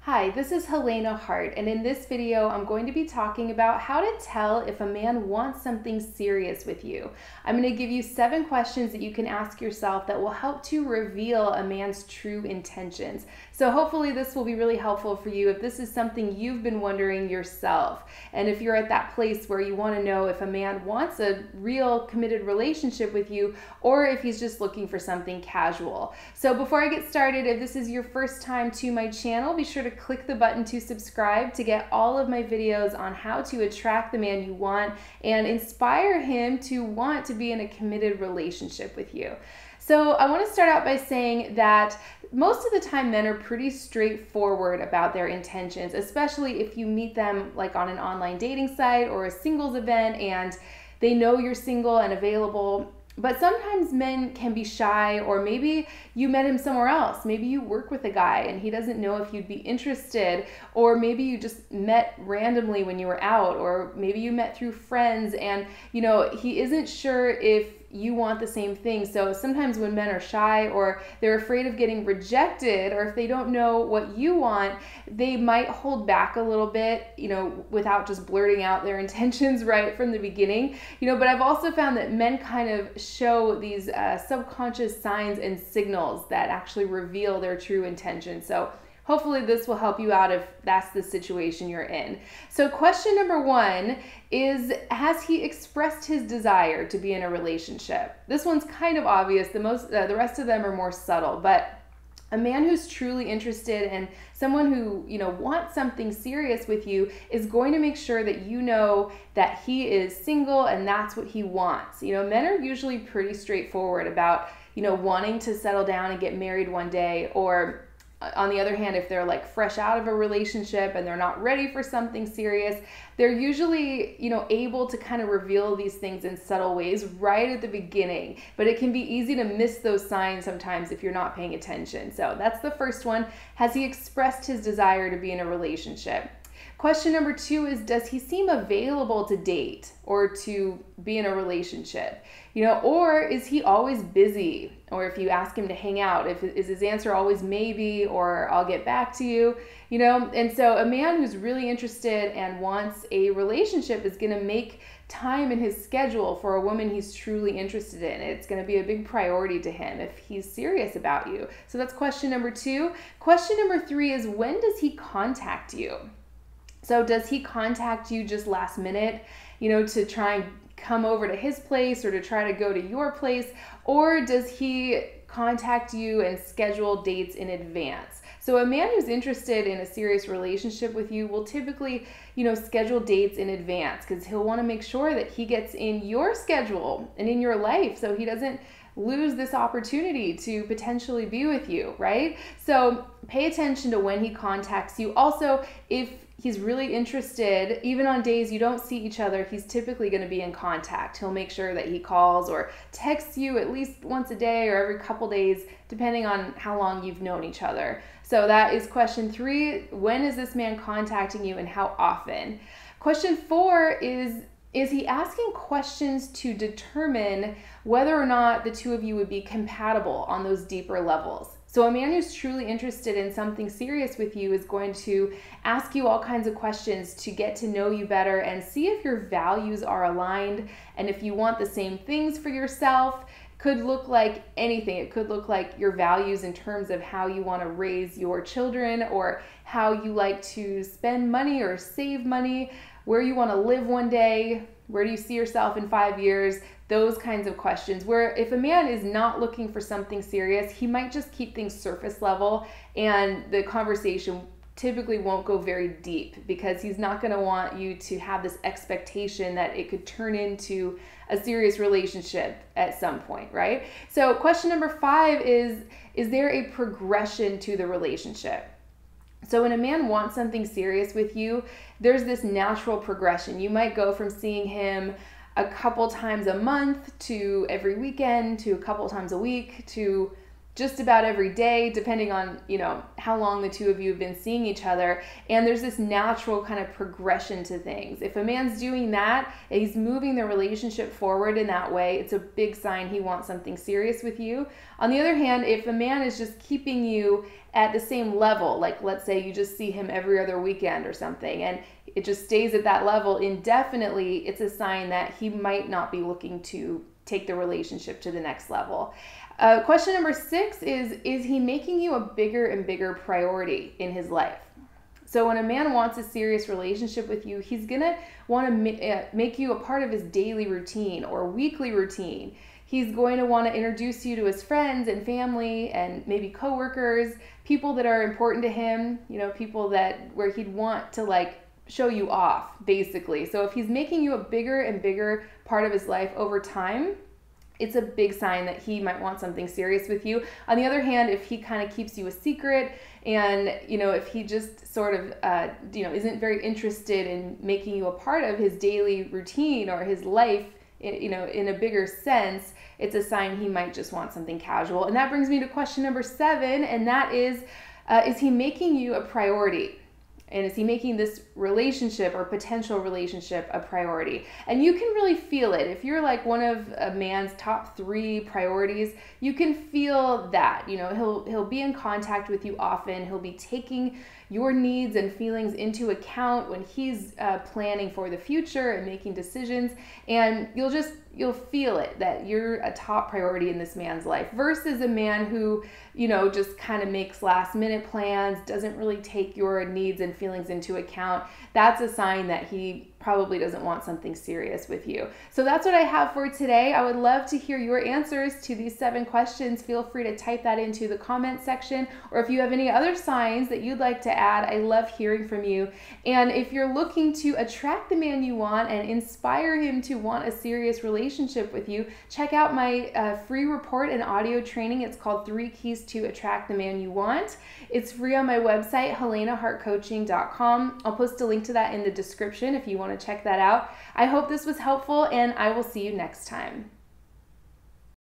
Hi, this is Helena Hart, and in this video, I'm going to be talking about how to tell if a man wants something serious with you. I'm going to give you 7 questions that you can ask yourself that will help to reveal a man's true intentions. So hopefully this will be really helpful for you if this is something you've been wondering yourself. And if you're at that place where you want to know if a man wants a real committed relationship with you or if he's just looking for something casual. So before I get started, if this is your first time to my channel, be sure to click the button to subscribe to get all of my videos on how to attract the man you want and inspire him to want to be in a committed relationship with you. So I want to start out by saying that most of the time men are pretty straightforward about their intentions, especially if you meet them like on an online dating site or a singles event and they know you're single and available. But sometimes men can be shy, or maybe you met him somewhere else. Maybe you work with a guy and he doesn't know if you'd be interested, or maybe you just met randomly when you were out, or maybe you met through friends and he isn't sure if you want the same thing. So sometimes when men are shy or they're afraid of getting rejected, or if they don't know what you want, they might hold back a little bit, without just blurting out their intentions right from the beginning. But I've also found that men kind of show these subconscious signs and signals that actually reveal their true intentions. So hopefully this will help you out if that's the situation you're in. So question number 1 is, has he expressed his desire to be in a relationship? This one's kind of obvious. The rest of them are more subtle, but a man who's truly interested and someone who, wants something serious with you is going to make sure that you know that he is single and that's what he wants. Men are usually pretty straightforward about, wanting to settle down and get married one day, or on the other hand, if they're like fresh out of a relationship and they're not ready for something serious, they're usually, able to kind of reveal these things in subtle ways right at the beginning. But it can be easy to miss those signs sometimes if you're not paying attention. So that's the first one. Has he expressed his desire to be in a relationship? Question number 2 is, does he seem available to date or to be in a relationship? Or is he always busy? Or if you ask him to hang out, is his answer always maybe, or I'll get back to you? And so a man who's really interested and wants a relationship is going to make time in his schedule for a woman he's truly interested in. It's going to be a big priority to him if he's serious about you. So that's question number 2. Question number 3 is, when does he contact you? So does he contact you just last minute, to try and come over to his place or to try to go to your place? Or does he contact you and schedule dates in advance? So a man who's interested in a serious relationship with you will typically, schedule dates in advance because he'll want to make sure that he gets in your schedule and in your life so he doesn't lose this opportunity to potentially be with you, right? So pay attention to when he contacts you. Also, if he's really interested, even on days you don't see each other, he's typically going to be in contact. He'll make sure that he calls or texts you at least once a day or every couple days, depending on how long you've known each other. So that is question 3. When is this man contacting you and how often? Question 4 is he asking questions to determine whether or not the two of you would be compatible on those deeper levels? So a man who's truly interested in something serious with you is going to ask you all kinds of questions to get to know you better and see if your values are aligned and if you want the same things for yourself. Could look like anything. It could look like your values in terms of how you want to raise your children, or how you like to spend money or save money, where you want to live one day, where do you see yourself in 5 years, those kinds of questions. Where if a man is not looking for something serious, he might just keep things surface level and the conversation typically won't go very deep because he's not going to want you to have this expectation that it could turn into a serious relationship at some point, right? So question number 5 is there a progression to the relationship? So when a man wants something serious with you, there's this natural progression. You might go from seeing him a couple times a month to every weekend to a couple times a week to just about every day, depending on, how long the two of you have been seeing each other. And there's this natural kind of progression to things. If a man's doing that, he's moving the relationship forward in that way, it's a big sign he wants something serious with you. On the other hand, if a man is just keeping you at the same level, like let's say you just see him every other weekend or something, and it just stays at that level indefinitely, it's a sign that he might not be looking to take the relationship to the next level. Question number 6 is he making you a bigger and bigger priority in his life? So when a man wants a serious relationship with you, he's going to want to make you a part of his daily routine or weekly routine. He's going to want to introduce you to his friends and family and maybe coworkers, people that are important to him, people where he'd want to show you off, basically. So if he's making you a bigger and bigger part of his life over time, it's a big sign that he might want something serious with you. On the other hand, if he kind of keeps you a secret and, if he just sort of, isn't very interested in making you a part of his daily routine or his life, in a bigger sense, it's a sign he might just want something casual. And that brings me to question number 7, and that is he making you a priority? And is he making this relationship or potential relationship a priority? And you can really feel it. If you're like one of a man's top 3 priorities, you can feel that. He'll be in contact with you often. He'll be taking your needs and feelings into account when he's planning for the future and making decisions. And you'll feel it that you're a top priority in this man's life versus a man who, just kind of makes last minute plans, doesn't really take your needs and feelings into account. That's a sign that he probably doesn't want something serious with you. So that's what I have for today. I would love to hear your answers to these 7 questions. Feel free to type that into the comment section, or if you have any other signs that you'd like to add, I love hearing from you. And if you're looking to attract the man you want and inspire him to want a serious relationship with you, check out my free report and audio training. It's called 3 Keys to Attract the Man You Want. It's free on my website, helenahartcoaching.com. I'll post a link to that in the description if you want to check that out. I hope this was helpful, and I will see you next time.